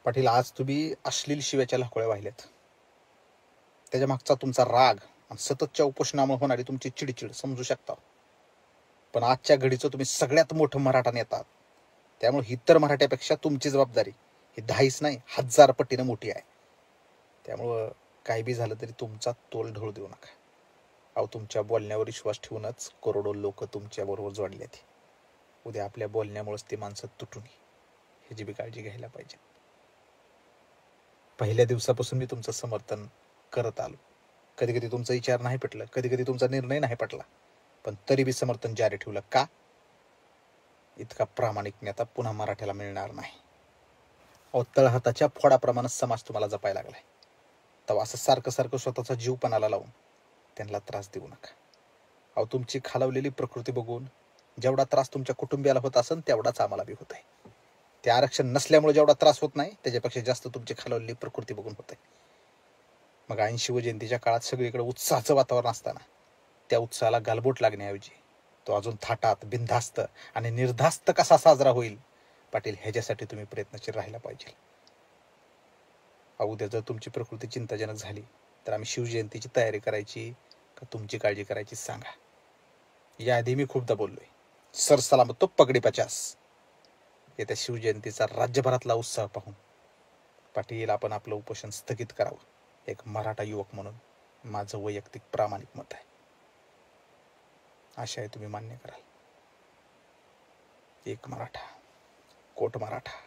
पाटील, आज तुम्ही अश्लील शिव्याच्या लाकोळ्या वाहिल्यात. त्याच्या मागचा तुमचा राग आणि सततच्या उपोषणामुळे होणारी तुमची चिडचिड समजू शकता. पण आजच्या घडीचं तुम्ही सगळ्यात मोठं मराठा नेता, त्यामुळे इतर मराठ्यापेक्षा तुमची जबाबदारी ही 10 नाही 1000 पटीनं मोठी आहे. त्यामुळं काही बी झालं तरी तुमचा तोल ढवळू देऊ नका. अहो, तुमच्या बोलण्यावर विश्वास ठेवूनच करोडो लोक तुमच्या बरोबर जोडल्यात. उद्या आपल्या बोलण्यामुळेच ती माणसं तुटून ह्याची बी काळजी घ्यायला पाहिजे. पहिल्या दिवसापासून मी तुमचं समर्थन करत आलो. कधी कधी तुमचा विचार नाही पटला, कधी कधी तुमचा निर्णय नाही पटला, पण तरी बी समर्थन जारी ठेवलं. का? इतका प्रामाणिक नेता पुन्हा मराठ्याला मिळणार नाही. अहो, तळहाताच्या फोडाप्रमाणे समाज तुम्हाला जपायला लागलाय. तेव्हा असं सारखं सारखं स्वतःचा जीव पणाला लावून त्यांना त्रास देऊ नका. अहो, तुमची खालावलेली प्रकृती बघून जेवढा त्रास तुमच्या कुटुंबियाला होत असेल तेवढाच आम्हाला बी होत आहे. ते आरक्षण नसल्यामुळे जेवढा त्रास होत नाही त्याच्यापेक्षा जास्त तुमची खालावलेली प्रकृती बघून होत आहे. मग 80 शिवजयंतीच्या काळात सगळीकडे उत्साहाचं वातावरण असताना त्या उत्साहाला गालबोट लागण्याऐवजी तो अजून थाटात, बिनधास्त आणि निर्धास्त कसा साजरा होईल, पाटील, ह्याच्यासाठी तुम्ही प्रयत्नशील राहायला पाहिजे. उद्या जर तुमची प्रकृती चिंताजनक झाली तर आम्ही शिवजयंतीची तयारी करायची का तुमची काळजी करायची सांगा. याआधी मी खूपदा बोललोय, सर सलामत तो पगडी 50. येत्या शिवजयंतीचा राज्यभरातला उत्साह पाहून पाटील, आपण आपलं उपोषण स्थगित करावं. एक मराठा युवक म्हणून माझं वैयक्तिक प्रामाणिक मत आहे. आशा आहे तुम्ही मान्य कराल. एक मराठा, कोट मराठा.